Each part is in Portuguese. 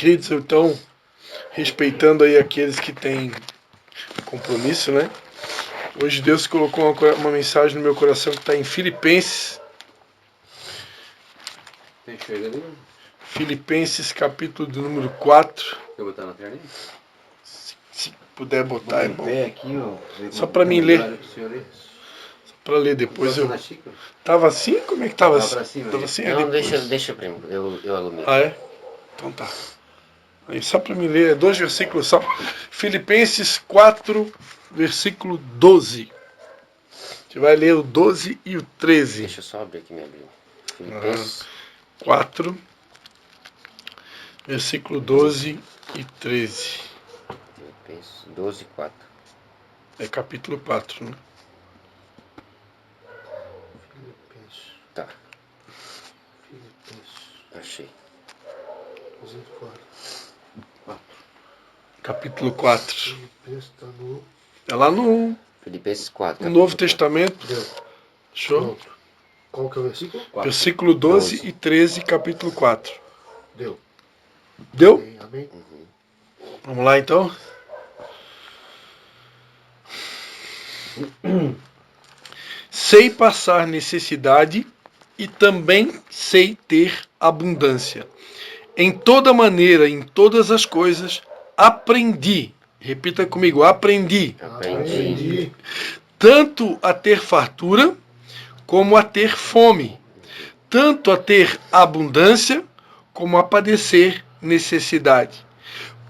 Queridos, então, respeitando aí aqueles que têm compromisso, né? Hoje Deus colocou uma mensagem no meu coração que está em Filipenses. Filipenses, capítulo de número 4. Quer botar na tela aí? Se puder botar, é bom. Aqui, ó, só para mim ler. Só para ler depois. Tava assim? Como é que tava assim? Tava assim? Não, deixa primo, eu alumino. Ah, é? Então tá. Aí, só para me ler, 2 versículos só. Filipenses 4, versículo 12. A gente vai ler o 12 e o 13. Deixa eu só abrir aqui minha Bíblia. Filipenses 4, versículo 12 e 13. Filipenses 12, 4. É capítulo 4, né? Tá, Filipenses achei. 4. Capítulo 4. Filipenses está no... É lá no Filipenses 4. Novo Testamento. Deu. Show? Pronto. Qual que é o versículo? 4. Versículo 12 e 13, capítulo 4. Deu. Deu? Amém. Amém. Vamos lá então? Sei passar necessidade e também sei ter abundância. Em toda maneira, em todas as coisas, aprendi. Repita comigo, aprendi. Aprendi. Tanto a ter fartura, como a ter fome. Tanto a ter abundância, como a padecer necessidade.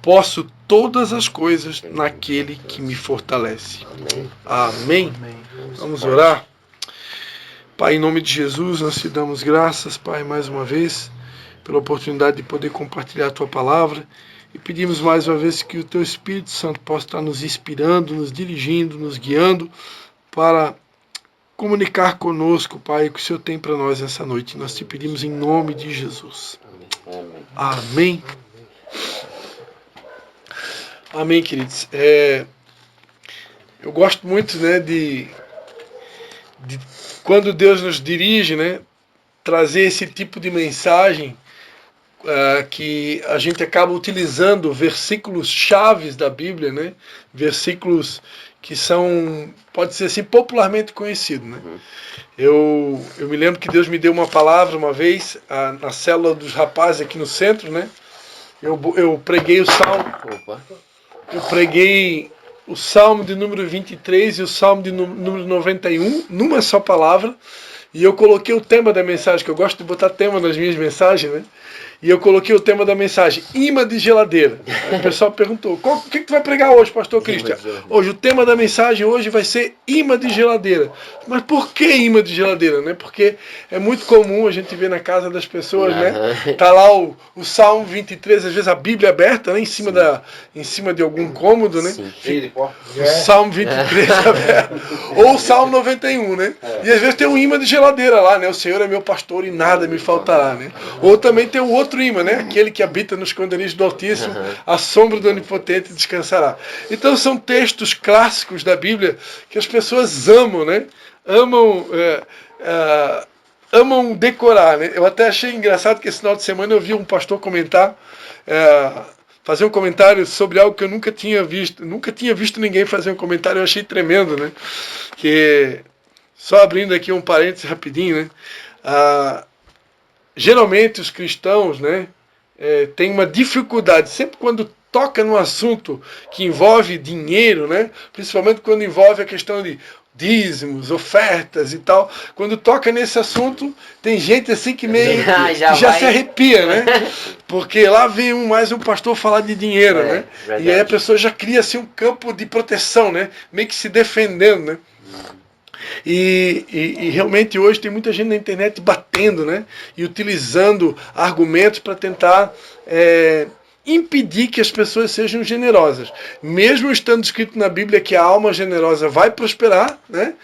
Posso todas as coisas naquele que me fortalece. Amém. Vamos orar? Pai, em nome de Jesus, nós te damos graças, Pai, mais uma vez, pela oportunidade de poder compartilhar a Tua palavra. E pedimos mais uma vez que o Teu Espírito Santo possa estar nos inspirando, nos dirigindo, nos guiando para comunicar conosco, Pai, o que o Senhor tem para nós essa noite. Nós te pedimos em nome de Jesus. Amém. Amém, queridos. Eu gosto muito, né, de quando Deus nos dirige, né, trazer esse tipo de mensagem que a gente acaba utilizando versículos chaves da Bíblia, né, versículos que são, pode ser assim, popularmente conhecidos, né. Eu me lembro que Deus me deu uma palavra uma vez na célula dos rapazes aqui no centro, né. Eu preguei o salmo. Eu preguei o Salmo de número 23 e o Salmo de número 91, numa só palavra, e eu coloquei o tema da mensagem, que eu gosto de botar tema nas minhas mensagens, né? E eu coloquei o tema da mensagem, imã de geladeira. Aí o pessoal perguntou, o que tu vai pregar hoje, pastor Cristian? Hoje, o tema da mensagem hoje vai ser imã de geladeira. Mas por que imã de geladeira? Né? Porque é muito comum a gente ver na casa das pessoas, né? Tá lá o Salmo 23, às vezes a Bíblia aberta, né? em cima de algum cômodo, né? O Salmo 23 aberto. Ou o Salmo 91, né? E às vezes tem um imã de geladeira lá, né? O Senhor é meu pastor e nada me faltará, né? Ou também tem o outro imã, né? Aquele que habita nos esconderijos do Altíssimo, a sombra do Onipotente descansará. Então são textos clássicos da Bíblia que as pessoas amam, né? Amam decorar, né? Eu até achei engraçado que esse final de semana eu vi um pastor comentar, fazer um comentário sobre algo que eu nunca tinha visto ninguém fazer um comentário. Eu achei tremendo, né? Que, só abrindo aqui um parênteses rapidinho, né? Geralmente os cristãos, né, têm uma dificuldade, sempre quando toca num assunto que envolve dinheiro, né, principalmente quando envolve a questão de dízimos, ofertas e tal, quando toca nesse assunto, tem gente assim que meio já se arrepia, né? Porque lá vem mais um pastor falar de dinheiro, né? Verdade. E aí a pessoa já cria assim um campo de proteção, né? Meio que se defendendo, né? E realmente hoje tem muita gente na internet batendo, né? E utilizando argumentos para tentar impedir que as pessoas sejam generosas. Mesmo estando escrito na Bíblia que a alma generosa vai prosperar, né?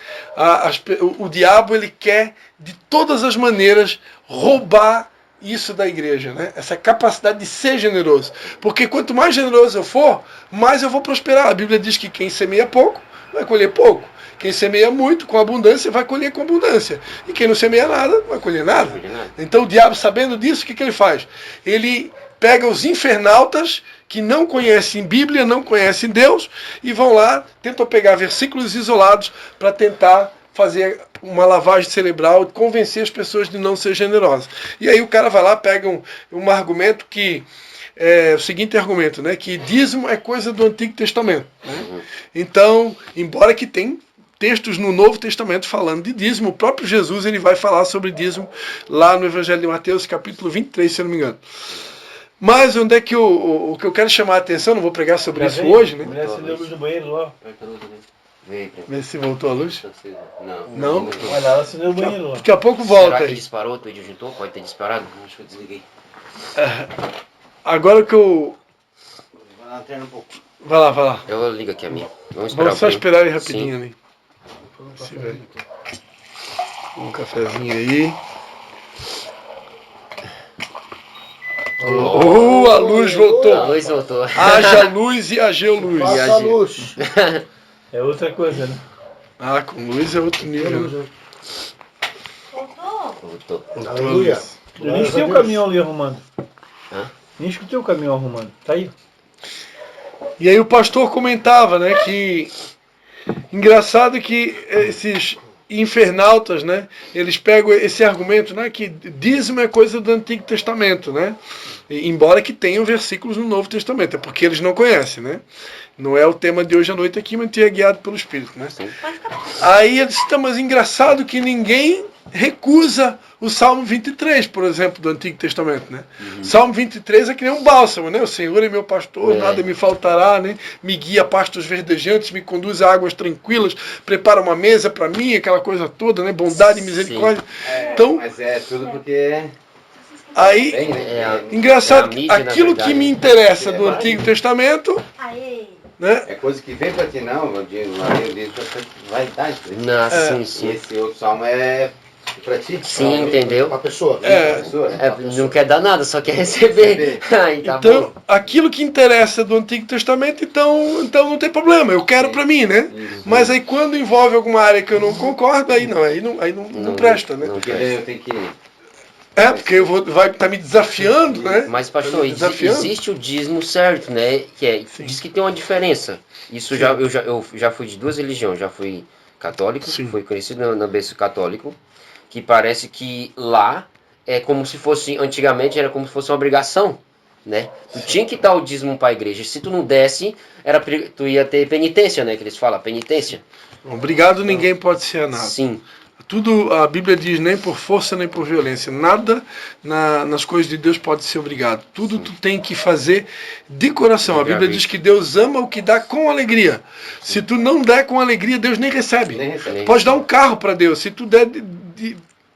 O diabo ele quer de todas as maneiras roubar isso da igreja, né? Essa capacidade de ser generoso. Porque quanto mais generoso eu for, mais eu vou prosperar. A Bíblia diz que quem semeia pouco vai colher pouco. Quem semeia muito, com abundância, vai colher com abundância. E quem não semeia nada, vai colher nada. Então o diabo, sabendo disso, o que ele faz? Ele pega os infernautas que não conhecem Bíblia, não conhecem Deus, e vão lá, tentam pegar versículos isolados para tentar fazer uma lavagem cerebral e convencer as pessoas de não ser generosas. E aí o cara vai lá, pega um argumento que é o seguinte argumento, né, que dízimo é coisa do Antigo Testamento. Né? Então, embora que tem textos no Novo Testamento falando de dízimo, o próprio Jesus ele vai falar sobre dízimo lá no Evangelho de Mateus, capítulo 23, se eu não me engano. Mas onde é que o que eu quero chamar a atenção, não vou pregar sobre isso hoje, né? Mulher acendeu a luz do banheiro lá. Vê se voltou a luz. Não. Não? Olha lá, ela acendeu o banheiro lá. Daqui a pouco volta Será que aí. disparou? Tu juntou? Pode ter disparado? Acho que eu desliguei. Agora que eu... Vai na lanterna um pouco. Vai lá. Eu ligo aqui a minha. Vamos esperar. Vamos só um pouquinho. esperar ele rapidinho Sim. ali. Um cafezinho aí. A luz A voltou. luz voltou. Haja luz e ageu luz. Faça a luz. É outra coisa, né? Ah, com luz é outro nível. Luz, Né? né? Voltou. Voltou a Aleluia. luz. Eu nem escutei o caminhão ali arrumando. Hã? Nem escutei o caminhão arrumando. Tá aí. E aí o pastor comentava, né, que engraçado que esses infernautas, né, eles pegam esse argumento, né, que dízimo é coisa do Antigo Testamento, né, embora que tenham versículos no Novo Testamento, é porque eles não conhecem, né. Não é o tema de hoje à noite aqui, mas é guiado pelo Espírito, né. Sim. Aí eles estão, mas engraçado que ninguém recusa o Salmo 23, por exemplo, do Antigo Testamento, né? Salmo 23 é que nem um bálsamo, né? O Senhor é meu pastor, nada me faltará, né? Me guia a pastos verdejantes, me conduz a águas tranquilas, prepara uma mesa para mim, aquela coisa toda, né? Bondade e misericórdia. Então, Mas é tudo porque aí, tem, né? engraçado, é a mídia, na aquilo que verdade. me interessa do Antigo Testamento, né? É coisa que vem pra ti, não, eu digo, vai dar isso aí. Não, sim, E sim. esse outro salmo é pra ti? Sim, entendeu? Uma pessoa. É. Pessoa, né? Não quer dar nada, só quer receber. Aí tá Então, bom. aquilo que interessa do Antigo Testamento, então não tem problema, eu quero para mim, né? Mas aí quando envolve alguma área que eu não concordo, aí não presta, né? Não Porque presta. eu tenho que... É, porque vai estar me desafiando, né? Mas, pastor, Tá me desafiando. existe o dízimo certo, né? Diz que tem uma diferença. Isso eu já fui de duas religiões. Já fui católico, Sim. fui conhecido no berço católico, que parece que lá é como se fosse, antigamente era como se fosse uma obrigação, né? Tu tinha que dar o dízimo para a igreja. Se tu não desse, tu ia ter penitência, né? Que eles falam, penitência. Obrigado, ninguém pode ser nada. Sim. Tudo a Bíblia diz, nem por força nem por violência. Nada nas coisas de Deus pode ser obrigado. Tudo tu tem que fazer de coração. A Bíblia diz que Deus ama o que dá com alegria. Se tu não der com alegria, Deus nem recebe. Nem recebe. Pode dar um carro para Deus. Se tu der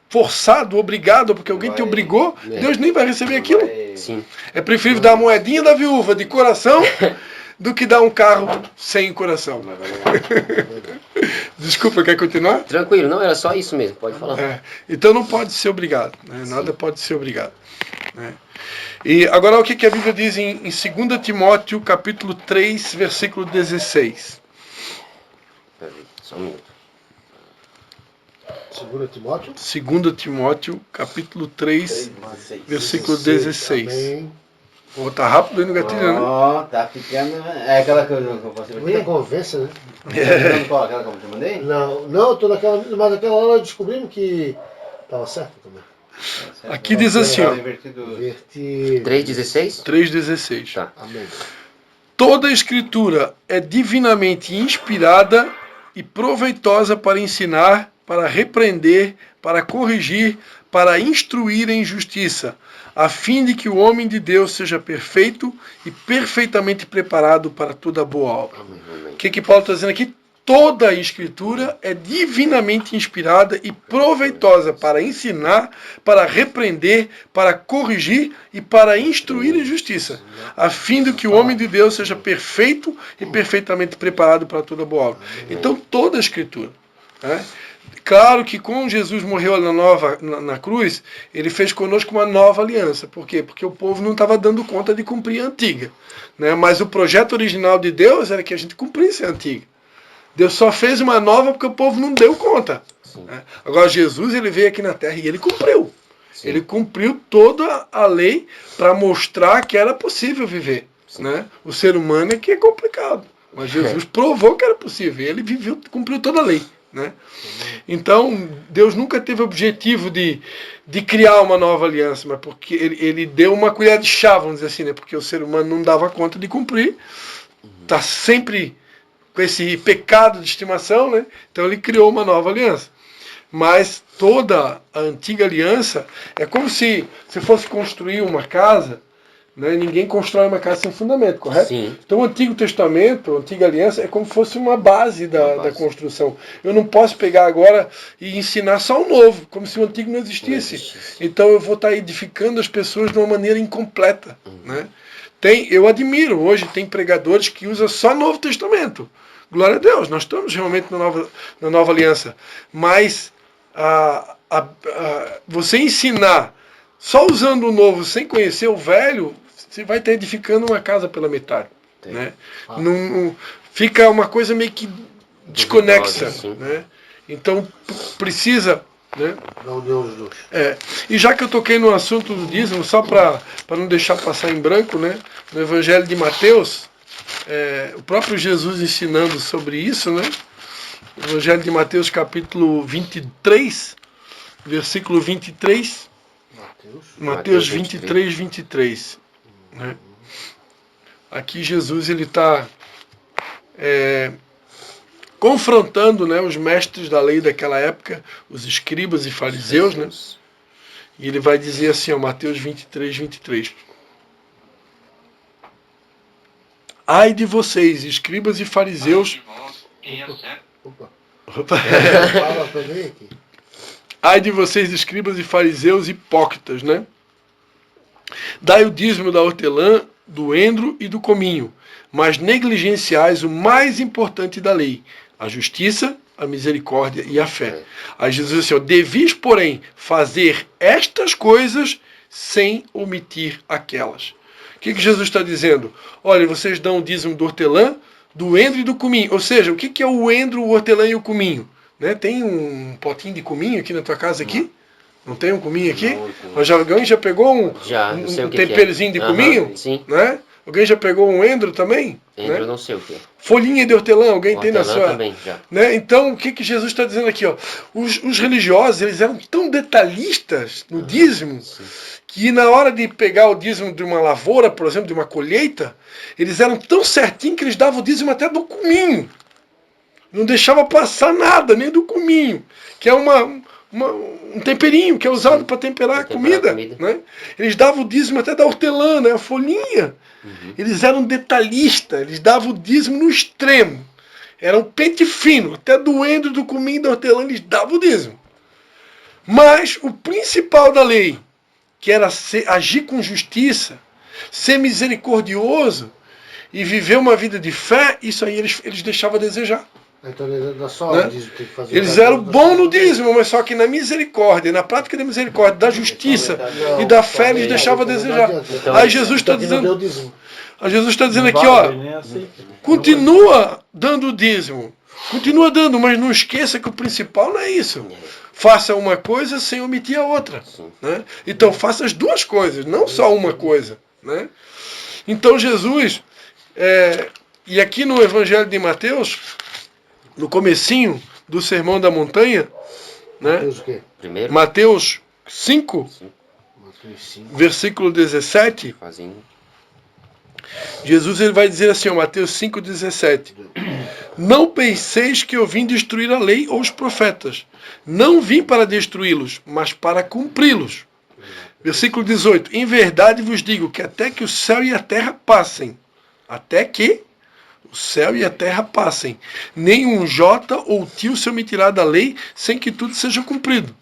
forçado, obrigado, porque alguém te Vai- obrigou, É. Deus nem vai receber aquilo. Vai- Sim. É preferível dar a moedinha da viúva de coração do que dar um carro sem coração. vai valer. Desculpa, quer continuar? Tranquilo, não, era só isso mesmo, pode falar. É, então não pode ser obrigado, né? Nada pode ser obrigado, né? E agora o que a Bíblia diz em 2 Timóteo capítulo 3, versículo 16. Peraí, só um minuto. 2 Timóteo. 2 Timóteo capítulo 3, versículo 16. Amém. Pô, tá rápido aí no gatilho, né? Ó, tá ficando... É aquela que eu passei pra Muita ti? conversa, né? Não, qual? Aquela que eu te mandei? Não, tô naquela. Mas aquela hora descobrimos que estava certo também. Aqui diz assim, ó, Invertido. Invertido. 3,16? 3,16. Tá. Amém. Toda a Escritura é divinamente inspirada e proveitosa para ensinar, para repreender, para corrigir, para instruir em justiça, a fim de que o homem de Deus seja perfeito e perfeitamente preparado para toda boa obra. O que Paulo está dizendo aqui? Toda a Escritura é divinamente inspirada e proveitosa para ensinar, para repreender, para corrigir e para instruir em justiça, a fim de que o homem de Deus seja perfeito e perfeitamente preparado para toda boa obra. Então, toda a Escritura, né? Claro que quando Jesus morreu na cruz, ele fez conosco uma nova aliança. Por quê? Porque o povo não estava dando conta de cumprir a antiga, né? Mas o projeto original de Deus era que a gente cumprisse a antiga. Deus só fez uma nova porque o povo não deu conta, né? Agora Jesus ele veio aqui na terra e ele cumpriu. Sim. Ele cumpriu toda a lei para mostrar que era possível viver. Né? O ser humano é que é complicado. Mas Jesus provou que era possível. Ele cumpriu toda a lei. Né? Então, Deus nunca teve o objetivo de criar uma nova aliança, mas porque ele deu uma colher de chá, vamos dizer assim, né? Porque o ser humano não dava conta de cumprir, está sempre com esse pecado de estimação, né? Então ele criou uma nova aliança. Mas toda a antiga aliança é como se fosse construir uma casa, né? Ninguém constrói uma casa sem fundamento, correto? Sim. Então o Antigo Testamento, a Antiga Aliança, é como se fosse uma base da construção. Eu não posso pegar agora e ensinar só o novo, como se o Antigo não existisse. Então eu vou estar edificando as pessoas de uma maneira incompleta. Né? Eu admiro, hoje tem pregadores que usam só Novo Testamento. Glória a Deus, nós estamos realmente na nova aliança. Mas você ensinar só usando o novo sem conhecer o velho, você vai estar edificando uma casa pela metade. Né? Fica uma coisa meio que desconexa. Né? Então precisa. Né? E já que eu toquei no assunto do dízimo, só para não deixar passar em branco, né? No Evangelho de Mateus, o próprio Jesus ensinando sobre isso, né? Evangelho de Mateus, capítulo 23, versículo 23. Mateus 23, 23. Né? Aqui Jesus ele está confrontando, né, os mestres da lei daquela época, os escribas e fariseus, né? E ele vai dizer assim, ó, Mateus 23, 23. Ai de vocês, escribas e fariseus. Ai de vocês, escribas e fariseus hipócritas, né? Dai o dízimo da hortelã, do endro e do cominho, mas negligenciais o mais importante da lei, a justiça, a misericórdia e a fé. Aí Jesus diz assim, devis, porém, fazer estas coisas sem omitir aquelas. O que Jesus está dizendo? Olha, vocês dão o dízimo do hortelã, do endro e do cominho. Ou seja, o que é o endro, o hortelã e o cominho? Né? Tem um potinho de cominho aqui na tua casa aqui? Não tem um cominho aqui? Alguém já pegou um temperozinho de cominho? Sim. Né? Alguém já pegou um endro também? Endro, né? Não sei o que. Folhinha de hortelã, alguém tem na sua... também, já. Né? Então, o que Jesus está dizendo aqui? Ó? Os religiosos, eles eram tão detalhistas no dízimo, que na hora de pegar o dízimo de uma lavoura, por exemplo, de uma colheita, eles eram tão certinhos que eles davam o dízimo até do cominho. Não deixava passar nada, nem do cominho, que é um temperinho que é usado para temperar a comida. Né? Eles davam o dízimo até da hortelã, né? A folhinha. Eles eram detalhistas, eles davam o dízimo no extremo. Era um pente fino, até do endro, do cominho, da hortelã, eles davam o dízimo. Mas o principal da lei, que era agir com justiça, ser misericordioso e viver uma vida de fé, isso aí eles deixavam a desejar. Então eles eram bons no dízimo, mas só que na misericórdia, na prática da misericórdia, da justiça e da fé, eles deixavam a desejar. Aí Jesus está dizendo, aqui, ó, continua dando o dízimo, continua dando, mas não esqueça que o principal não é isso. Faça uma coisa sem omitir a outra. Né? Então faça as duas coisas, não só uma coisa. Né? Então Jesus, e aqui no Evangelho de Mateus, no comecinho do Sermão da Montanha, né? Mateus 5, versículo 17, Jesus ele vai dizer assim, Mateus 5, 17, não penseis que eu vim destruir a lei ou os profetas, não vim para destruí-los, mas para cumpri-los. Versículo 18, em verdade vos digo que até que o céu e a terra passem, até que o céu e a terra passem, nenhum jota ou tio se omitirá da lei, sem que tudo seja cumprido.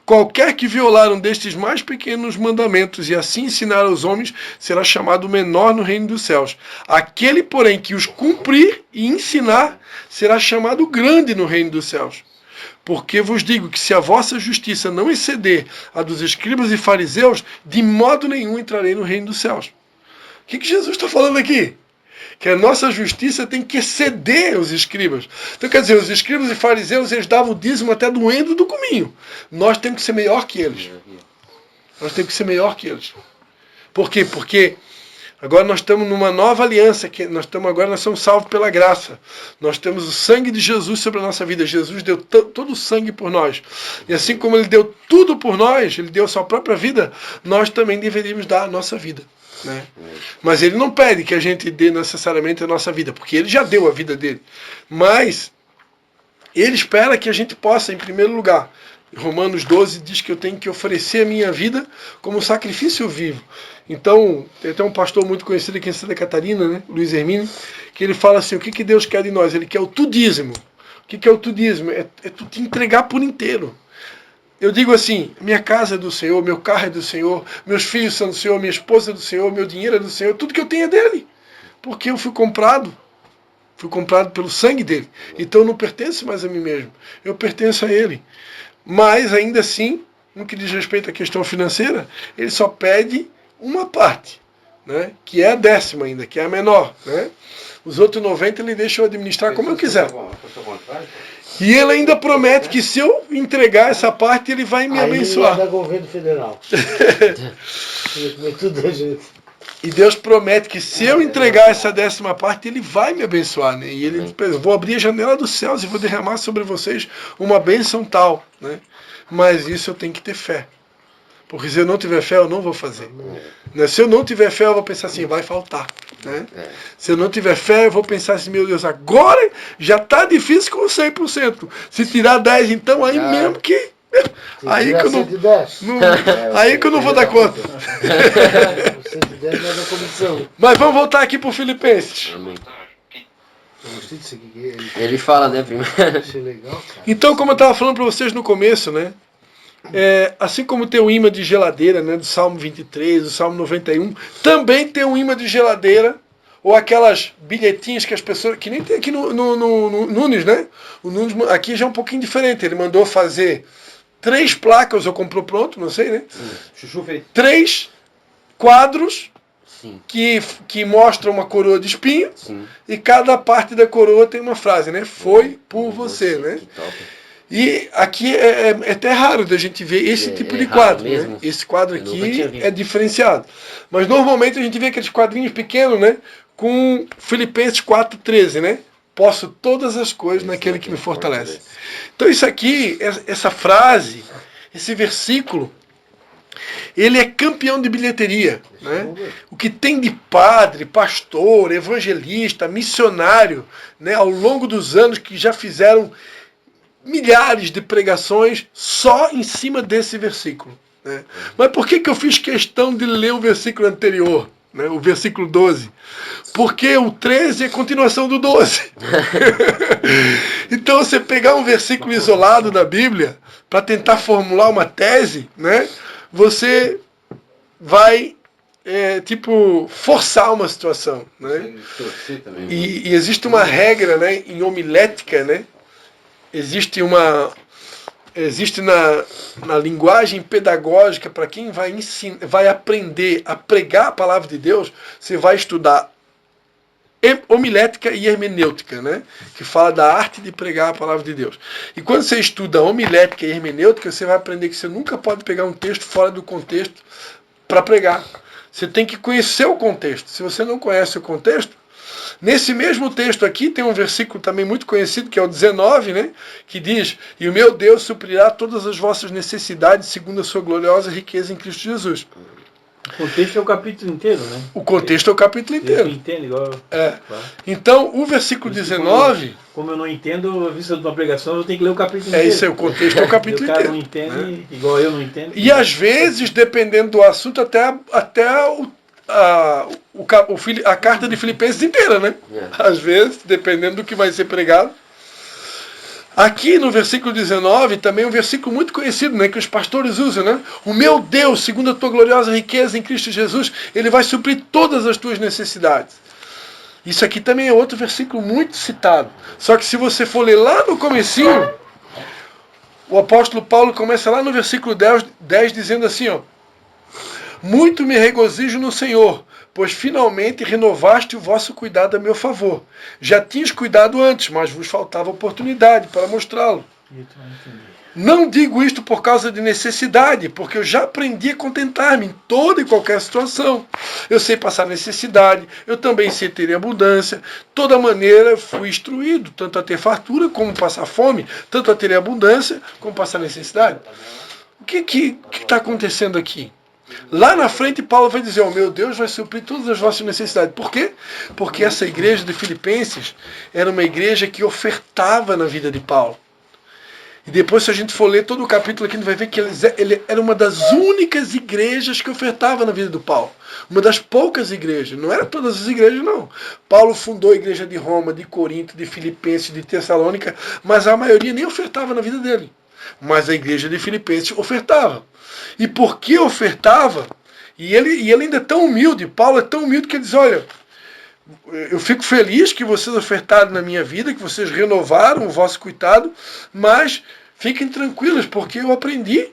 Qualquer que violar um destes mais pequenos mandamentos e assim ensinar aos homens, será chamado menor no reino dos céus. Aquele, porém, que os cumprir e ensinar, será chamado grande no reino dos céus. Porque vos digo que se a vossa justiça não exceder a dos escribas e fariseus, de modo nenhum entrarei no reino dos céus. O que Jesus está falando aqui? Que a nossa justiça tem que exceder os escribas. Então, quer dizer, os escribas e fariseus, eles davam o dízimo até do endro do cominho. Nós temos que ser melhor que eles. Nós temos que ser melhor que eles. Por quê? Porque agora nós estamos numa nova aliança, que nós somos salvos pela graça. Nós temos o sangue de Jesus sobre a nossa vida. Jesus deu todo o sangue por nós. E assim como Ele deu tudo por nós, Ele deu a sua própria vida, nós também deveríamos dar a nossa vida. Né? Mas Ele não pede que a gente dê necessariamente a nossa vida, porque Ele já deu a vida dele. Mas Ele espera que a gente possa, em primeiro lugar, Romanos 12 diz que eu tenho que oferecer a minha vida como sacrifício vivo. Então, tem até um pastor muito conhecido aqui em Santa Catarina, né, Luiz Hermínio, que ele fala assim, o que Deus quer de nós? Ele quer o tudízimo. O que é o tudízimo? É tu te entregar por inteiro. Eu digo assim, minha casa é do Senhor, meu carro é do Senhor, meus filhos são do Senhor, minha esposa é do Senhor, meu dinheiro é do Senhor, tudo que eu tenho é dele. Porque eu fui comprado pelo sangue dele. Então eu não pertenço mais a mim mesmo, eu pertenço a ele. Mas ainda assim, no que diz respeito à questão financeira, ele só pede uma parte, né, que é a 10ª ainda, que é a menor. Né? Os outros 90 ele deixa eu administrar como eu quiser. E ele ainda promete que se eu entregar essa parte, ele vai me abençoar. Aí é da governo federal. Tudo a gente. E Deus promete que se eu entregar essa 10ª parte, Ele vai me abençoar. Né? E Ele diz, vou abrir a janela dos céus e vou derramar sobre vocês uma bênção tal. Né? Mas isso eu tenho que ter fé. Porque se eu não tiver fé, eu não vou fazer. Né? Se eu não tiver fé, eu vou pensar assim, vai faltar. Né? Se eu não tiver fé, eu vou pensar assim, meu Deus, agora já está difícil com 100%. Se tirar 10, então aí mesmo que... Aí que eu não, aí que eu não vou dar conta. 110 não é da comissão. Mas vamos voltar aqui para o Filipenses. Amém. Eu gostei disso aqui. Ele fala, né, primeiro? Achei legal, cara. Então, como eu estava falando para vocês no começo, né? Assim como tem o imã de geladeira, né, do Salmo 23, do Salmo 91, também tem um imã de geladeira, ou aquelas bilhetinhas que as pessoas, que nem tem aqui no Nunes, né? O Nunes aqui já é um pouquinho diferente, ele mandou fazer 3 placas, ou comprou pronto, não sei, né? Chuchu fez. 3 quadros. Sim. Que mostram uma coroa de espinho. Sim. E cada parte da coroa tem uma frase, né? Foi por você, né? Que top. E aqui é até raro da gente ver esse tipo de quadro, né? Esse quadro aqui é diferenciado. Mas normalmente a gente vê aqueles quadrinhos pequenos, né? Com Filipenses 4,13, né? Posso todas as coisas naquele que me fortalece. Então isso aqui, essa frase, esse versículo, ele é campeão de bilheteria. Né? O que tem de padre, pastor, evangelista, missionário, né, ao longo dos anos que já fizeram milhares de pregações só em cima desse versículo. Né? Mas por que eu fiz questão de ler o versículo anterior? Né, o versículo 12, porque o 13 é a continuação do 12. Então você pegar um versículo isolado da Bíblia para tentar formular uma tese, né, você vai forçar uma situação. Né? E existe uma regra, né, em homilética, né, existe na linguagem pedagógica, para quem vai aprender a pregar a palavra de Deus, você vai estudar homilética e hermenêutica, né? Que fala da arte de pregar a palavra de Deus. E quando você estuda homilética e hermenêutica, você vai aprender que você nunca pode pegar um texto fora do contexto para pregar. Você tem que conhecer o contexto. Se você não conhece o contexto, nesse mesmo texto aqui tem um versículo também muito conhecido, que é o 19, né, que diz, e o meu Deus suprirá todas as vossas necessidades segundo a sua gloriosa riqueza em Cristo Jesus. O contexto é o capítulo inteiro, né? O contexto é o capítulo inteiro. Você entende igual. Claro. Então, o versículo 19... Como eu não entendo, a vista de uma pregação, eu tenho que ler o capítulo inteiro. É isso aí, o contexto é o capítulo inteiro. O cara não entende, né? Igual eu não entendo. E às vezes, dependendo do assunto, até a carta de Filipenses inteira, né? Às vezes, dependendo do que vai ser pregado. Aqui no versículo 19, também um versículo muito conhecido, né, que os pastores usam, né? O meu Deus, segundo a tua gloriosa riqueza em Cristo Jesus, Ele vai suprir todas as tuas necessidades. Isso aqui também é outro versículo muito citado. Só que se você for ler lá no comecinho, o apóstolo Paulo começa lá no versículo 10 dizendo assim, ó, muito me regozijo no Senhor, pois finalmente renovaste o vosso cuidado a meu favor. Já tinhas cuidado antes, mas vos faltava oportunidade para mostrá-lo. Não digo isto por causa de necessidade, porque eu já aprendi a contentar-me em toda e qualquer situação. Eu sei passar necessidade, eu também sei ter abundância. Toda maneira fui instruído, tanto a ter fartura como passar fome, tanto a ter abundância como passar necessidade. O que está acontecendo aqui? Lá na frente, Paulo vai dizer, o meu Deus vai suprir todas as vossas necessidades. Por quê? Porque essa igreja de Filipenses era uma igreja que ofertava na vida de Paulo. E depois, se a gente for ler todo o capítulo aqui, a gente vai ver que ele era uma das únicas igrejas que ofertava na vida do Paulo. Uma das poucas igrejas. Não eram todas as igrejas, não. Paulo fundou a igreja de Roma, de Corinto, de Filipenses, de Tessalônica, mas a maioria nem ofertava na vida dele. Mas a igreja de Filipenses ofertava. E por que ofertava? E ele ainda é tão humilde, Paulo é tão humilde que ele diz, olha, eu fico feliz que vocês ofertaram na minha vida, que vocês renovaram o vosso cuidado, mas fiquem tranquilos, porque eu aprendi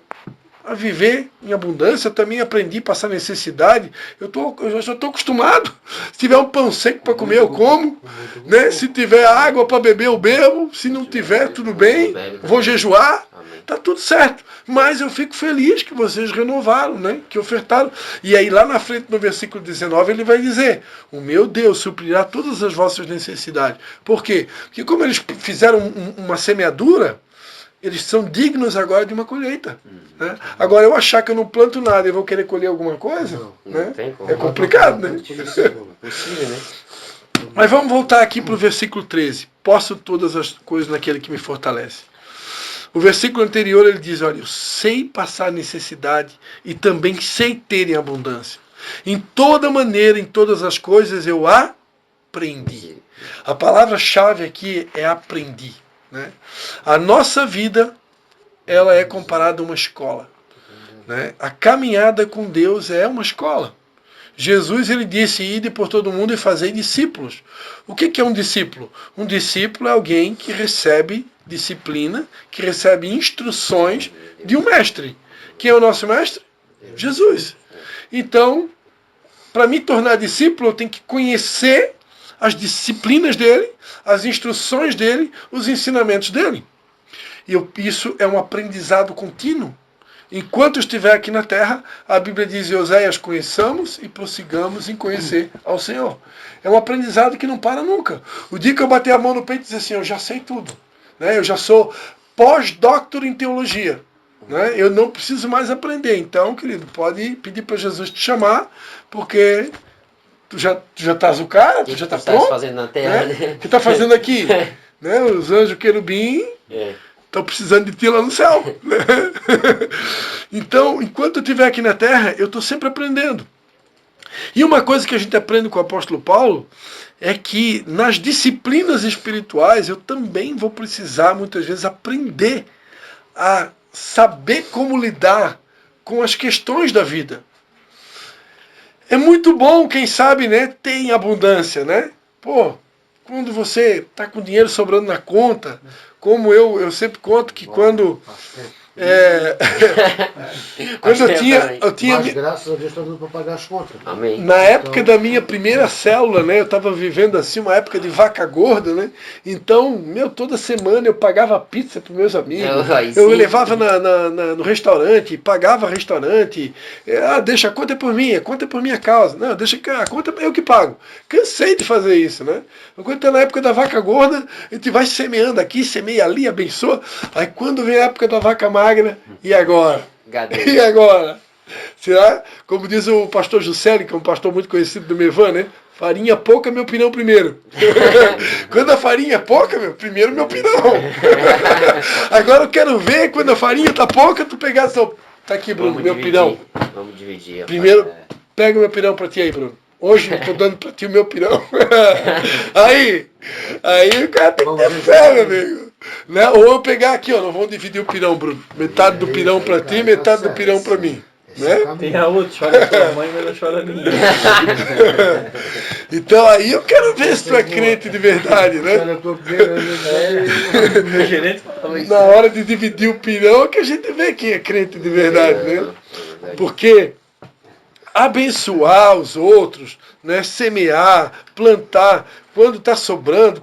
a viver em abundância, eu também aprendi a passar necessidade, eu já estou acostumado. Se tiver um pão seco para comer, eu como, né? Se tiver água para beber, eu bebo, se não tiver, tudo bem, vou jejuar, está tudo certo. Mas eu fico feliz que vocês renovaram, né? Que ofertaram. E aí lá na frente, no versículo 19, ele vai dizer, o meu Deus suprirá todas as vossas necessidades. Por quê? Porque como eles fizeram uma semeadura, eles são dignos agora de uma colheita. Né? Agora, eu achar que eu não planto nada e vou querer colher alguma coisa, né? É complicado, né? Possível, né? Mas vamos voltar aqui para o versículo 13. Posso todas as coisas naquele que me fortalece. O versículo anterior ele diz, olha, eu sei passar necessidade e também sei ter em abundância. Em toda maneira, em todas as coisas eu aprendi. A palavra-chave aqui é aprendi. Né? A nossa vida ela é comparada a uma escola. Né? A caminhada com Deus é uma escola. Jesus ele disse, ide por todo mundo e fazei discípulos. O que é um discípulo? Um discípulo é alguém que recebe disciplina, que recebe instruções de um mestre. Quem é o nosso mestre? Jesus. Então, para me tornar discípulo, eu tenho que conhecer as disciplinas dele, as instruções dele, os ensinamentos dele. E isso é um aprendizado contínuo. Enquanto eu estiver aqui na terra, a Bíblia diz em Oséias, conheçamos e prossigamos em conhecer ao Senhor. É um aprendizado que não para nunca. O dia que eu bater a mão no peito e dizer assim, eu já sei tudo. Né? Eu já sou pós-doutor em teologia. Né? Eu não preciso mais aprender. Então, querido, pode pedir para Jesus te chamar, porque tu já estás o cara, tu já está pronto. O que fazendo na terra, né? O que está fazendo aqui? Né? Os anjos querubim estão precisando de ti lá no céu. Né? Então, enquanto eu estiver aqui na terra, eu estou sempre aprendendo. E uma coisa que a gente aprende com o apóstolo Paulo é que nas disciplinas espirituais eu também vou precisar muitas vezes aprender a saber como lidar com as questões da vida. É muito bom, quem sabe, né, ter em abundância, né? Pô, quando você está com dinheiro sobrando na conta, como eu sempre conto que quando... quando eu tinha Mas graças a Deus está dando para pagar as contas. Amém. Na época da minha primeira célula, né, eu estava vivendo assim uma época de vaca gorda, né? Então, toda semana eu pagava pizza para meus amigos. Eu levava no restaurante, pagava restaurante. Deixa a conta por mim, a conta é por minha causa. Não, deixa que a conta é eu que pago. Cansei de fazer isso, né? Quando está na época da vaca gorda, a gente vai semeando aqui, semeia ali, abençoa. Aí quando vem a época da vaca magra, e agora? E agora? Será? Como diz o pastor Juscelio, que é um pastor muito conhecido do Mevan, né? Farinha pouca, meu pirão primeiro. Quando a farinha é pouca, primeiro meu pirão. Agora eu quero ver quando a farinha tá pouca, tu pegar seu... Tá aqui, Bruno, meu pirão. Vamos dividir. Primeiro, pega o meu pirão pra ti aí, Bruno. Hoje eu tô dando pra ti o meu pirão. Aí o cara tem que ter fé, meu amigo. Né? Ou eu pegar aqui, ó, nós vamos dividir o pirão, Bruno. Metade do pirão pra ti, metade do pirão pra mim. Né? Tem a outra, chora a tua mãe, mas não chora a minha. Então aí eu quero ver se tu é crente de verdade, né? Meu gerente falou isso. Na hora de dividir o pirão é que a gente vê quem é crente de verdade, né? Porque abençoar os outros, né? Semear, plantar, quando está sobrando,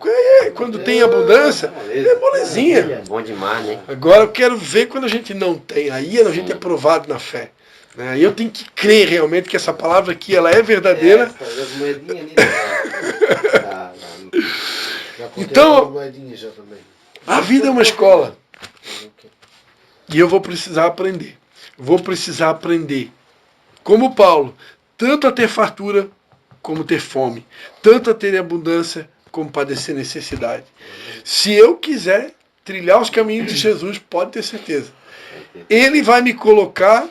quando tem abundância, é molezinha. Bom demais, né? Agora eu quero ver quando a gente não tem, aí a gente é provado na fé. Né? Aí eu tenho que crer realmente que essa palavra aqui ela é verdadeira. As moedinhas ali, né? Então, moedinha já também. a vida é uma escola. E eu vou precisar aprender. Vou precisar aprender. Como Paulo, tanto a ter fartura como ter fome. Tanto a ter abundância como padecer necessidade. Se eu quiser trilhar os caminhos de Jesus, pode ter certeza. Ele vai me colocar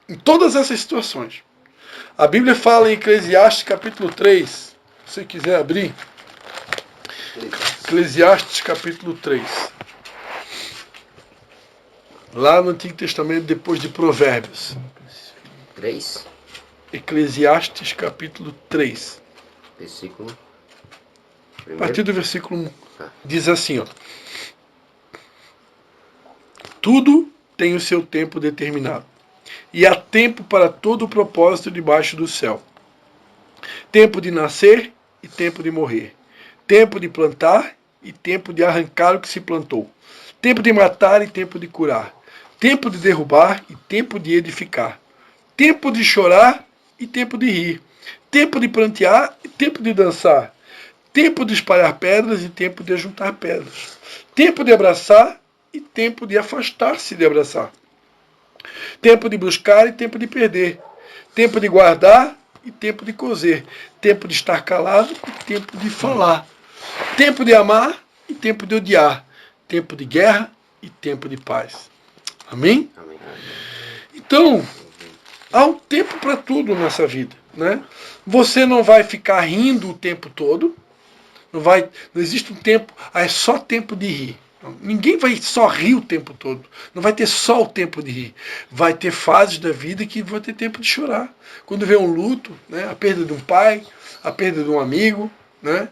em todas essas situações. A Bíblia fala em Eclesiastes capítulo 3. Se você quiser abrir. Eclesiastes capítulo 3. Lá no Antigo Testamento, depois de Provérbios. 3, Eclesiastes capítulo 3. versículo. A partir do versículo 1. Diz assim, ó. Tudo tem o seu tempo determinado. E há tempo para todo o propósito debaixo do céu. Tempo de nascer e tempo de morrer. Tempo de plantar e tempo de arrancar o que se plantou. Tempo de matar e tempo de curar. Tempo de derrubar e tempo de edificar. Tempo de chorar e tempo de rir. Tempo de prantear e tempo de dançar. Tempo de espalhar pedras e tempo de ajuntar pedras. Tempo de abraçar e tempo de afastar-se de abraçar. Tempo de buscar e tempo de perder. Tempo de guardar e tempo de coser. Tempo de estar calado e tempo de falar. Tempo de amar e tempo de odiar. Tempo de guerra e tempo de paz. Amém? Amém. Então, há um tempo para tudo nessa vida, né? Você não vai ficar rindo o tempo todo. Não existe um tempo, é só tempo de rir. Ninguém vai só rir o tempo todo. Não vai ter só o tempo de rir. Vai ter fases da vida que vai ter tempo de chorar. Quando vem um luto, né? A perda de um pai, a perda de um amigo, né?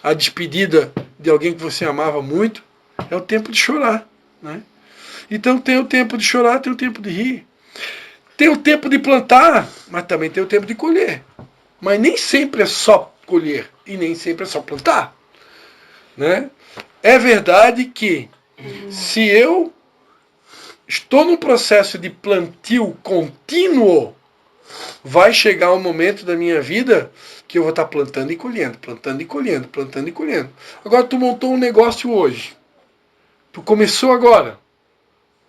A despedida de alguém que você amava muito, é o tempo de chorar, né? Então tem o tempo de chorar, tem o tempo de rir. Tem o tempo de plantar, mas também tem o tempo de colher. Mas nem sempre é só colher e nem sempre é só plantar, né? É verdade que se eu estou num processo de plantio contínuo, vai chegar um momento da minha vida que eu vou estar plantando e colhendo, plantando e colhendo, plantando e colhendo. Agora tu montou um negócio hoje. Tu começou agora.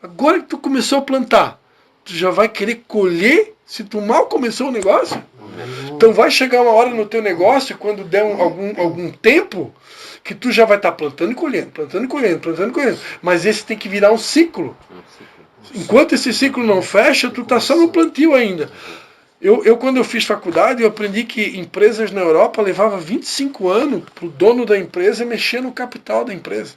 Agora que tu começou a plantar, tu já vai querer colher se tu mal começou o negócio? Então vai chegar uma hora no teu negócio, quando der algum tempo, que tu já vai estar plantando e colhendo, plantando e colhendo, plantando e colhendo. Mas esse tem que virar um ciclo. Enquanto esse ciclo não fecha, tu está só no plantio ainda. Quando eu fiz faculdade, eu aprendi que empresas na Europa levavam 25 anos para o dono da empresa mexer no capital da empresa.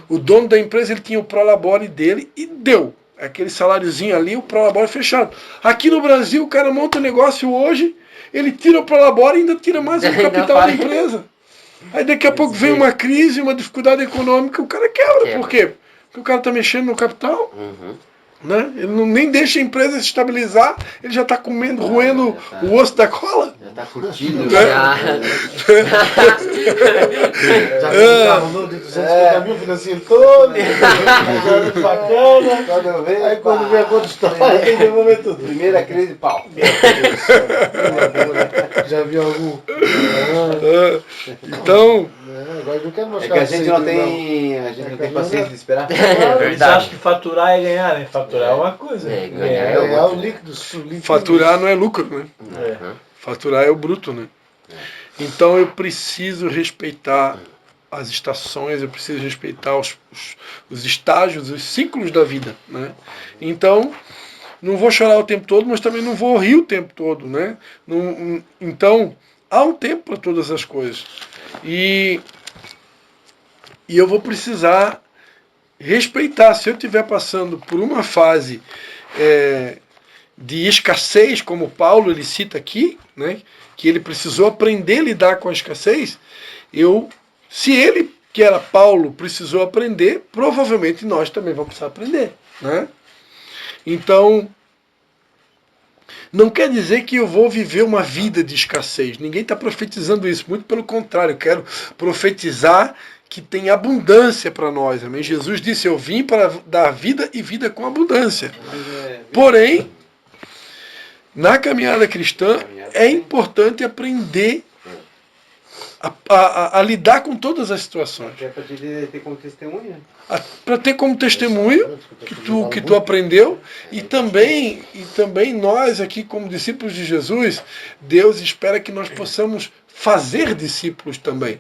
O dono da empresa ele tinha o prolabore dele e deu. Aquele saláriozinho ali, o prolabore fechado. Aqui no Brasil, o cara monta um negócio hoje, ele tira o prolabore e ainda tira mais o capital da empresa. Aí daqui a pouco vem uma crise, uma dificuldade econômica, o cara quebra. Por quê? Porque o cara está mexendo no capital. Né? Ele nem deixa a empresa se estabilizar, ele já está comendo, roendo o osso da cola. Já tá curtindo. Já. Já tem um carro novo de 250 mil, financiando todo, bacana. Aí quando vem a conta história, tem que devolver tudo. Primeira crise, pau. Já viu algum? Então, Agora não quero mais É que a gente não tem paciência de esperar. Você acha que faturar é ganhar, né? Faturar é uma coisa. É, ganhar É o líquido. faturar não é lucro, né? É. Faturar é o bruto, né? Então eu preciso respeitar as estações, eu preciso respeitar os estágios, os ciclos da vida, né? Então, não vou chorar o tempo todo, mas também não vou rir o tempo todo, né? Então, há um tempo para todas as coisas. E eu vou precisar respeitar. Se eu estiver passando por uma fase de escassez, como Paulo ele cita aqui, né, que ele precisou aprender a lidar com a escassez, se ele, que era Paulo, precisou aprender, provavelmente nós também vamos precisar aprender. Né? Então, Não quer dizer que eu vou viver uma vida de escassez. Ninguém está profetizando isso. Muito pelo contrário, eu quero profetizar que tem abundância para nós. Amém? Jesus disse, eu vim para dar vida e vida com abundância. Porém, na caminhada cristã, é importante aprender a lidar com todas as situações. É para ter como testemunha. Para ter como testemunho que tu aprendeu, e também nós aqui como discípulos de Jesus, Deus espera que nós possamos fazer discípulos também.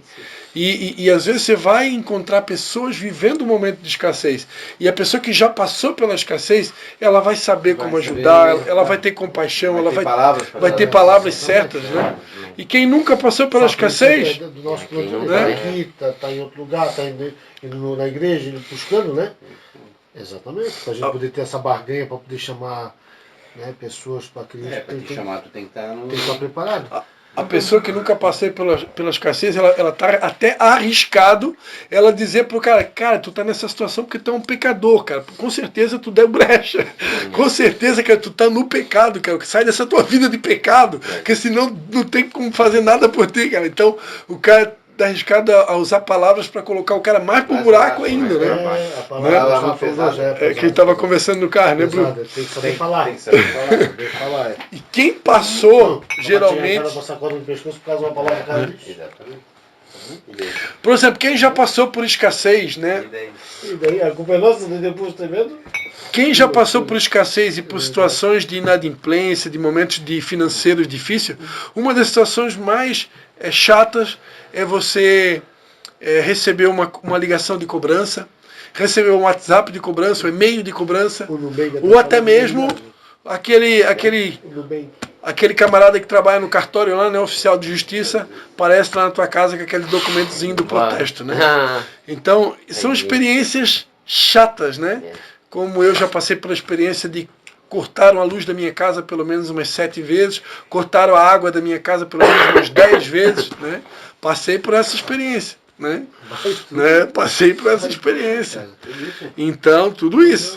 E às vezes você vai encontrar pessoas vivendo um momento de escassez, e a pessoa que já passou pela escassez, ela vai saber como ajudar, ela vai ter compaixão, ela vai ter palavras certas, né? E quem nunca passou pela escassez, do nosso plano, né? aqui, tá em outro lugar, está indo na igreja, indo buscando, né? Exatamente, para a gente poder ter essa barganha, para poder chamar, né, pessoas para Cristo. Para te chamar, tu tem que estar no... Tem que estar preparado. a pessoa que nunca passou pela escassez, ela tá até arriscado ela dizer pro cara, tu tá nessa situação porque tu é um pecador, cara. Com certeza tu deu brecha. Com certeza, cara, tu tá no pecado, cara. Sai dessa tua vida de pecado, porque senão não tem como fazer nada por ti, cara. Então, o cara tá arriscado a usar palavras para colocar o cara mais pro buraco ainda, né? A palavra É que ele estava conversando no carro, né, Bruno? Tem que saber falar. Tem que saber falar. E quem passou, geralmente... Passar corda no pescoço por causa de uma palavra do cara. Exatamente. Por exemplo, quem já passou por escassez, né? E daí, a culpa é nossa, depois tem medo? Quem já passou por escassez e por situações de inadimplência, de momentos de financeiros difíceis, uma das situações mais chatas é você receber uma ligação de cobrança, receber um WhatsApp de cobrança, um e-mail de cobrança, ou até mesmo aquele camarada que trabalha no cartório lá, né, oficial de justiça, aparece lá na tua casa com aquele documentozinho do protesto, né? Então, são experiências chatas, né? Como eu já passei pela experiência de cortaram a luz da minha casa pelo menos umas 7 vezes, cortaram a água da minha casa pelo menos umas 10 vezes, né? Passei por essa experiência, né? Passei por essa experiência. Então, tudo isso.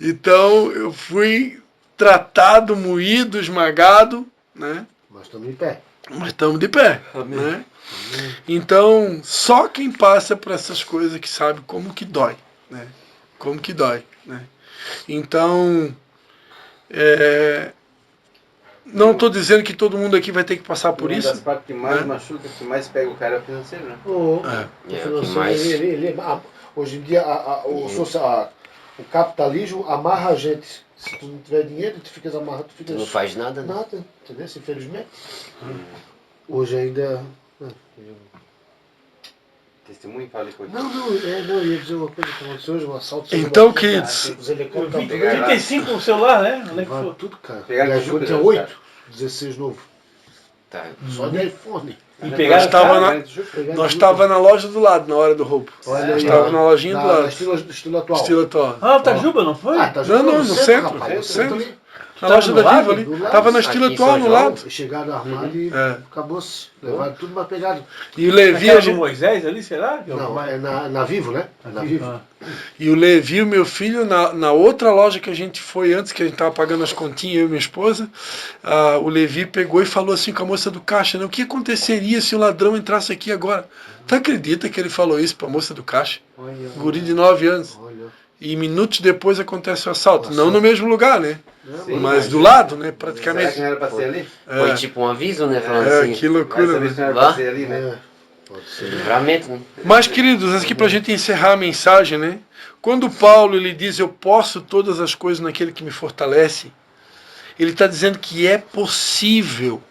Então, eu fui tratado, moído, esmagado, né? Mas estamos de pé. Mas estamos de pé, né? Então, só quem passa por essas coisas que sabe como que dói, né? Como que dói, né? Então, não estou dizendo que todo mundo aqui vai ter que passar por isso. Uma das partes que mais machuca, que mais pega o cara é o financeiro, né? O financeiro, hoje em dia, o capitalismo amarra a gente. Se tu não tiver dinheiro, tu ficas amarrado. Tu não faz nada, né? Nada, entendeu? Infelizmente. Hoje ainda... Testemunho, fale com ele. Não, eu ia dizer uma coisa que aconteceu hoje, um assalto. Então, queridos, Os helicópteros... 35 no celular, né? Onde é que Levaram foi? tudo, cara. Pegaram Tinha tudo, né, 8, cara? 16 novo. Tá. Só de iPhone. E pegaram nós estava na loja do lado na hora do roubo. Olha Nós aí, estava na lojinha do lado. Estilo atual. Estilo atual. Ah, Tajuba, não foi? Tá No centro. rapaz, No eu centro. também. Na loja no da lado? Viva ali. Do lado. Estava na estilo Aqui em atual São no João? lado. Chegaram armado e acabou-se. Levaram tudo mais pegado. E o Levi, Aquela do Moisés ali, será? Não, é na Vivo, né? Na Vivo. E o Levi, o meu filho, na outra loja que a gente foi antes, que a gente estava pagando as continhas, eu e minha esposa, o Levi pegou e falou assim com a moça do caixa, né? O que aconteceria se o ladrão entrasse aqui agora? Tu acredita que ele falou isso para a moça do caixa? Guri de 9 anos. Olha. E minutos depois acontece o assalto. Não no mesmo lugar, né? Sim, mas do lado, né? Será Praticamente. que não era pra ser ali? Foi tipo um aviso, né? Falando assim, Que loucura, Vai saber se né? não era Vá. pra ser ali, né? Pode ser. livramento, né? Mas, queridos, aqui para a gente encerrar a mensagem, né? Quando Paulo ele diz eu posso todas as coisas naquele que me fortalece, ele está dizendo que é possível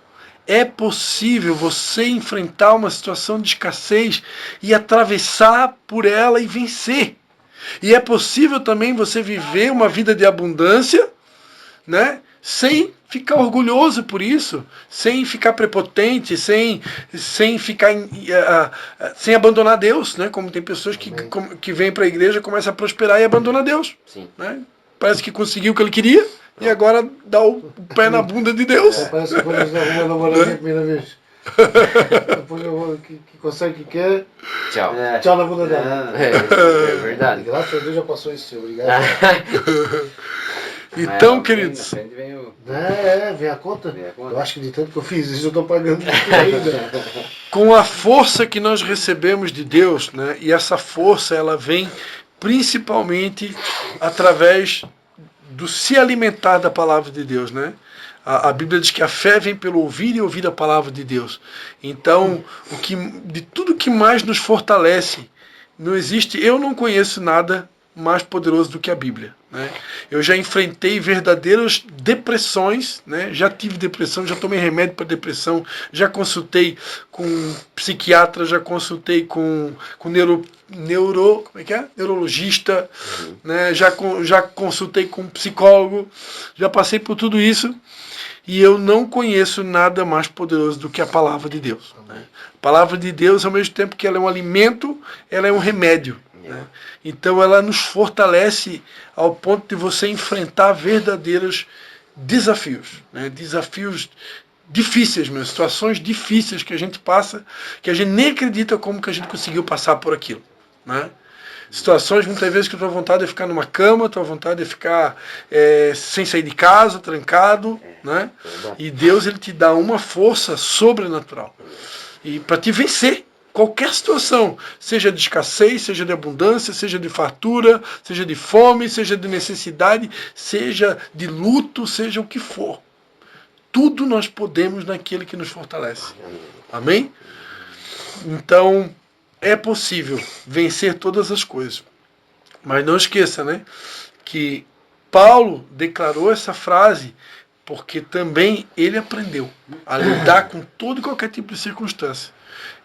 você enfrentar uma situação de escassez e atravessar por ela e vencer. E é possível também você viver uma vida de abundância, né? Sem ficar orgulhoso por isso, sem ficar prepotente, sem ficar sem abandonar Deus, né? Como tem pessoas que vêm para a igreja, começam a prosperar e abandonam Deus. Sim. Né? Parece que conseguiu o que ele queria e agora dá o pé na bunda de Deus. Parece que quando eles arrumam a namoradinha a primeira vez. Depois que consegue o que quer, Tchau. tchau na bunda dela. É verdade. Graças a Deus já passou isso, obrigado. Então, queridos, Vem a conta. Vem a conta. Eu acho que de tanto que eu fiz isso, eu estou pagando tudo ainda. com a força que nós recebemos de Deus, né, e essa força ela vem principalmente através do se alimentar da palavra de Deus, né? A Bíblia diz que a fé vem pelo ouvir e ouvir a palavra de Deus. Então, de tudo que mais nos fortalece, não existe, eu não conheço nada mais poderoso do que a Bíblia, né? Eu já enfrentei verdadeiras depressões, né? Já tive depressão, já tomei remédio para depressão, já consultei com psiquiatra, já consultei com neurologista, né? Já consultei com psicólogo, já passei por tudo isso. E eu não conheço nada mais poderoso do que a palavra de Deus, né? A palavra de Deus, ao mesmo tempo que ela é um alimento, ela é um remédio, né? Então ela nos fortalece ao ponto de você enfrentar verdadeiros desafios, né? Desafios difíceis, mesmo, situações difíceis que a gente passa, que a gente nem acredita como que a gente conseguiu passar por aquilo, né? Situações muitas vezes que a tua vontade é ficar numa cama, a tua vontade é ficar sem sair de casa, trancado, né? E Deus ele te dá uma força sobrenatural e para te vencer qualquer situação, seja de escassez, seja de abundância, seja de fartura, seja de fome, seja de necessidade, seja de luto, seja o que for. Tudo nós podemos naquele que nos fortalece. Amém? Então, é possível vencer todas as coisas. Mas não esqueça, né, que Paulo declarou essa frase porque também ele aprendeu a lidar com todo e qualquer tipo de circunstância.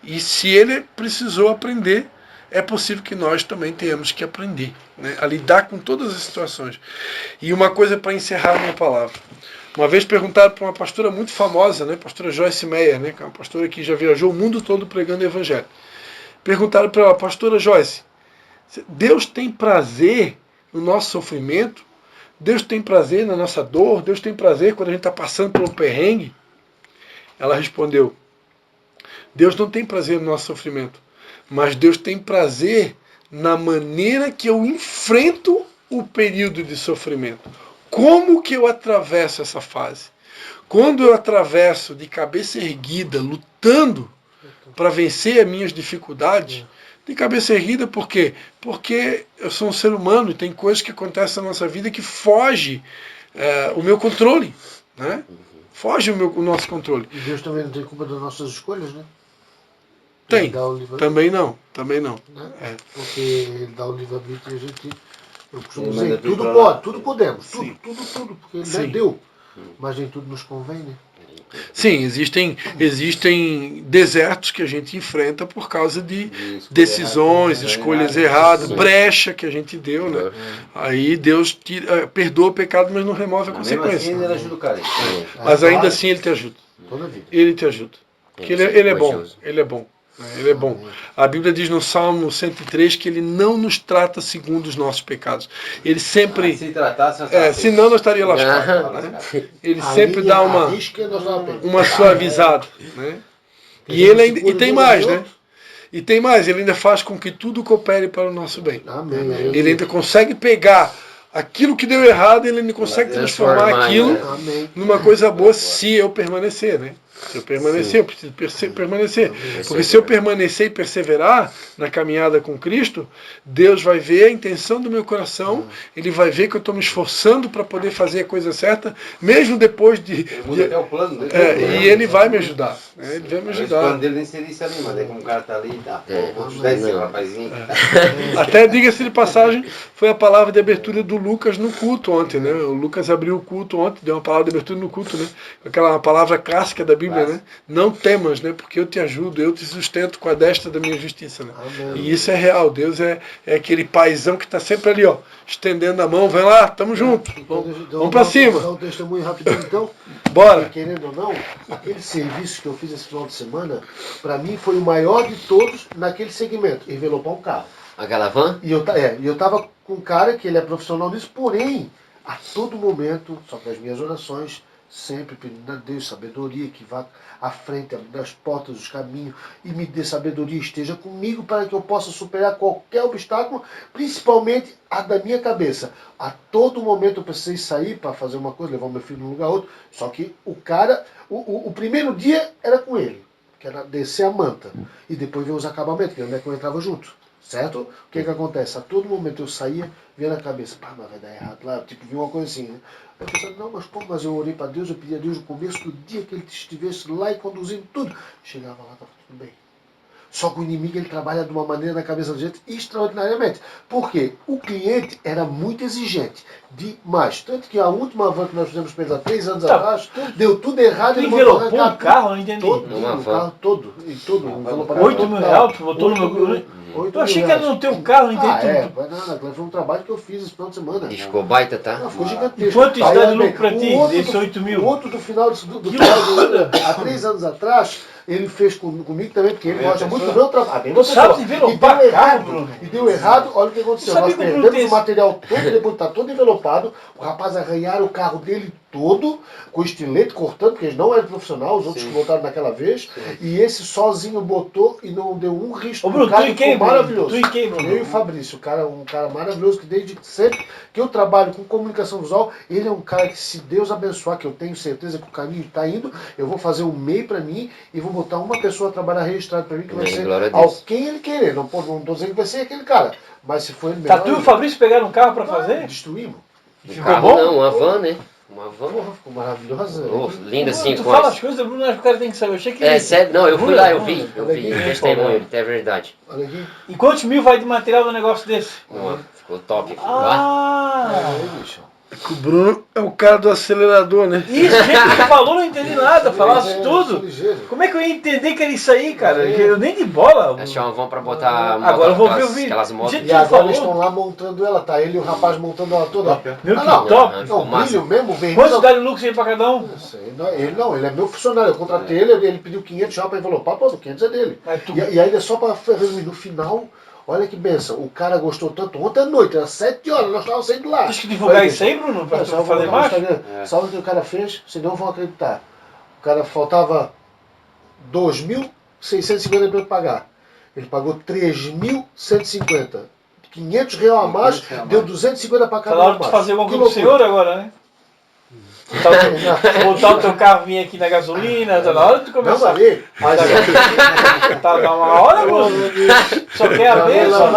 E se ele precisou aprender, é possível que nós também tenhamos que aprender, né, a lidar com todas as situações. E uma coisa para encerrar a minha palavra. Uma vez perguntaram para uma pastora muito famosa, né, pastora Joyce Meyer, né, que é uma pastora que já viajou o mundo todo pregando o evangelho. Perguntaram para ela, pastora Joyce, Deus tem prazer no nosso sofrimento? Deus tem prazer na nossa dor? Deus tem prazer quando a gente está passando pelo perrengue? Ela respondeu, Deus não tem prazer no nosso sofrimento, mas Deus tem prazer na maneira que eu enfrento o período de sofrimento. Como que eu atravesso essa fase? Quando eu atravesso de cabeça erguida, lutando para vencer as minhas dificuldades, de cabeça erguida, por quê? Porque eu sou um ser humano e tem coisas que acontecem na nossa vida que foge o meu controle, né? Foge o nosso controle. E Deus também não tem culpa das nossas escolhas, né? Tem, Ele dá o livre- também não. né? É. Porque ele dá o livre-arbítrio e a gente... Eu costumo Ele dizer, manda tudo tudo pra pode, lá. tudo podemos, Sim. tudo, porque ele Sim. deu. Mas nem tudo nos convém, né? Sim, existem desertos que a gente enfrenta por causa de decisões, escolhas erradas, brecha que a gente deu, né? Aí Deus perdoa o pecado, mas não remove a Mesmo consequência. assim, ele ajuda o cara. Mas ainda assim ele te ajuda. Toda a vida. Ele te ajuda. Porque ele é bom. Ele é bom. Ele é bom. A Bíblia diz no Salmo 103 que ele não nos trata segundo os nossos pecados. Ele sempre... Se tratasse, senão nós estaria lascado, né? Ele sempre dá uma suavizada, né? E tem mais, né? E tem mais, ele ainda faz com que tudo coopere para o nosso bem. Amém. Ele ainda consegue pegar aquilo que deu errado, ele ainda consegue transformar aquilo numa coisa boa se eu permanecer, né? Se eu permanecer, eu preciso permanecer. Porque se eu permanecer e perseverar na caminhada com Cristo, Deus vai ver a intenção do meu coração, Ele vai ver que eu estou me esforçando para poder fazer a coisa certa, mesmo depois de... Ele muda até o plano dele. e Ele vai me ajudar. Né? Ele vai me O ajudar. plano dele nem seria isso ali, mas aí como o cara tá ali, dá. Vou ajudar esse rapazinho. Até, diga-se de passagem, foi a palavra de abertura do Lucas no culto ontem, né? O Lucas abriu o culto ontem, deu uma palavra de abertura no culto, né? Aquela palavra clássica da Bíblia, né? Não temas, né? Porque eu te ajudo, eu te sustento com a destra da minha justiça, né? E isso é real. Deus é aquele paizão que está sempre ali, ó, estendendo a mão, vem lá, tamo junto, vamos para cima. Dar um testemunho rapidinho, então. Bora. Querendo ou não, aquele serviço que eu fiz esse final de semana, para mim foi o maior de todos naquele segmento, envelopar um carro. Aquela van? E eu tava com um cara que ele é profissional nisso, porém, a todo momento, só para as minhas orações, sempre pedindo a Deus sabedoria, que vá à frente, abrindo as portas, os caminhos, e me dê sabedoria, esteja comigo para que eu possa superar qualquer obstáculo, principalmente a da minha cabeça. A todo momento eu precisei sair para fazer uma coisa, levar meu filho de um lugar a outro, só que o primeiro dia era com ele, que era descer a manta, e depois ver os acabamentos, que é onde é que eu entrava junto. Certo? O que acontece? A todo momento eu saía, via na cabeça, pá, mas vai dar errado lá, tipo, vi uma coisa assim, né? Eu pensava, não, mas eu orei para Deus, eu pedi a Deus no começo do dia que ele estivesse lá e conduzindo tudo. Chegava lá, estava tudo bem. Só que o inimigo ele trabalha de uma maneira na cabeça da gente extraordinariamente. Por quê? O cliente era muito exigente. Demais. Tanto que a última van que nós fizemos para ele há 3 anos atrás, deu tudo errado. Tu Ele envelopou o carro, não entendi. todo, Numa o van. carro todo. E todo. 8 mil reais, tu botou no meu... Eu achei que era no teu carro, não entendi. Foi um trabalho que eu fiz esse final de semana. E ficou baita, tá? Não, ficou gigantesco. Quanto isso Aí, dá de olha lucro bem, pra ti, o outro desses do- 8 mil? O outro do final do Que ano, há 3 anos atrás, ele fez comigo também, porque ele gosta muito do meu trabalho. Tu sabe envelopar carro, Bruno? E deu errado, olha o que aconteceu. Eu Nós sabia que o Bruno perdemos tem o material todo, depois está todo envelopado, o rapaz arranharam o carro dele todo, com estilete cortando, porque eles não eram profissionais, os outros que voltaram naquela vez, e esse sozinho botou e não deu um risco. Ô, Bruno, O cara tu e quem, ficou Bruno? maravilhoso. Tu e quem, Bruno? Eu e o Fabrício, um cara maravilhoso, que desde sempre que eu trabalho com comunicação visual, ele é um cara que, se Deus abençoar, que eu tenho certeza que o caminho está indo, eu vou fazer um MEI para mim e vou botar uma pessoa a trabalhar registrado para mim, que vai Amém, ser glória a Deus. ao quem ele querer. Não estou dizendo que vai ser aquele cara, mas se for ele Tá melhor, tu e o ele- Fabrício pegaram um carro pra fazer? Destruímos. Um Ficou carro bom? não, uma van, né? Uma van. Porra, ficou maravilhosa. Oh, linda assim, Tu com fala as... as coisas, Bruno, acho que o cara tem que saber. Eu achei que... É sério, não, eu fui lá, eu vi Olha aqui, o testemunho, é verdade. Olha aqui. E quantos mil vai de material no negócio desse? Ficou top. Ah! Aí, bicho. O Bruno é o cara do acelerador, né? Isso, gente, que tu falou, não entendi nada, falasse Sou tudo. ligeiro. Como é que eu ia entender que era isso aí, cara? Eu nem de bola. Achei uma van pra botar Agora eu vou ver o aquelas, vídeo. aquelas motos. Gente, E agora falou? eles estão lá montando ela, tá? Ele e o rapaz montando ela toda. Meu, que não, top. Não, não, o massa. brilho mesmo, vem. Quanto dá de lucro aí pra cada um? Não sei, ele é meu funcionário, eu contratei ele pediu 500 reais para envelopar, pô, 500 é dele. Mas tu- E ainda só para resumir, no final, olha que benção, o cara gostou tanto, ontem à noite, era 7 horas, nós estávamos saindo lá. Tens que divulgar isso aí, Bruno, pra tu Só fazer mais? Sabe o que o cara fez? Senão não vão acreditar. O cara faltava 2.650 para pagar. Ele pagou 3.150. 500 reais a mais, deu 250 para Tá cada na hora um de tu mais. fazer alguma Que coisa pro loucura. senhor agora, né? Botar o teu carro vir aqui na gasolina, tá na hora de tu Não, começar. Maria, mas Tá na hora, Bruno? Só quer a bênção?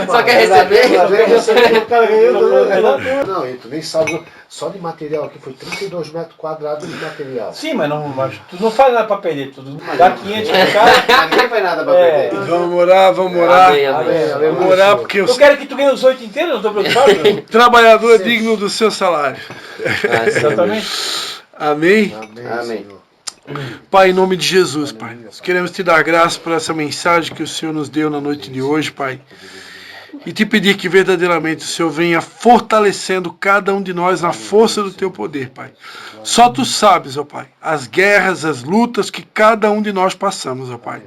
Só quer receber? O cara ganhou. Não, e tu nem sabe. Só de material aqui foi 32 metros quadrados de material. Sim, mas tu não faz nada pra perder, tu dá 500 pro cara. Mas ninguém faz nada pra É. perder. Vamos orar, vamos orar. Amém, amém. Vamos orar porque Eu o quero que tu ganhe os 8 inteiros, não tô preocupado. Bruno. trabalhador é digno do seu salário. Ah, sim, Exatamente. Amém? Amém. Senhor. Pai, em nome de Jesus, Pai, nós queremos te dar graça por essa mensagem que o Senhor nos deu na noite de hoje, Pai. E te pedir que verdadeiramente o Senhor venha fortalecendo cada um de nós na força do teu poder, Pai. Só tu sabes, ó Pai, as guerras, as lutas que cada um de nós passamos, ó Pai.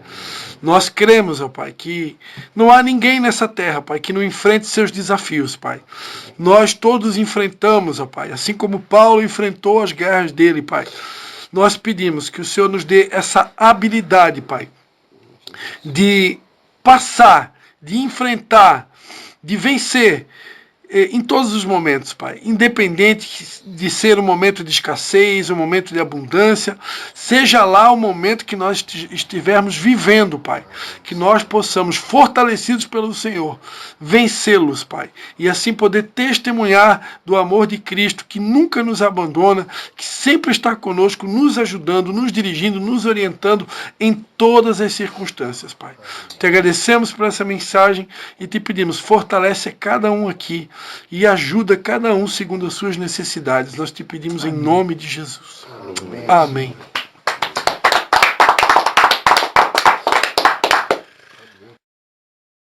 Nós cremos, ó Pai, que não há ninguém nessa terra, Pai, que não enfrente seus desafios, Pai. Nós todos enfrentamos, ó Pai, assim como Paulo enfrentou as guerras dele, Pai. Nós pedimos que o Senhor nos dê essa habilidade, Pai, de passar, de enfrentar, de vencer em todos os momentos, Pai. Independente de ser um momento de escassez, um momento de abundância, seja lá o momento que nós estivermos vivendo, Pai. Que nós possamos, fortalecidos pelo Senhor, vencê-los, Pai. E assim poder testemunhar do amor de Cristo, que nunca nos abandona, que sempre está conosco, nos ajudando, nos dirigindo, nos orientando em todas as circunstâncias, Pai. Te agradecemos por essa mensagem e te pedimos, fortalece a cada um aqui e ajuda cada um segundo as suas necessidades. Nós te pedimos em nome de Jesus. Amém.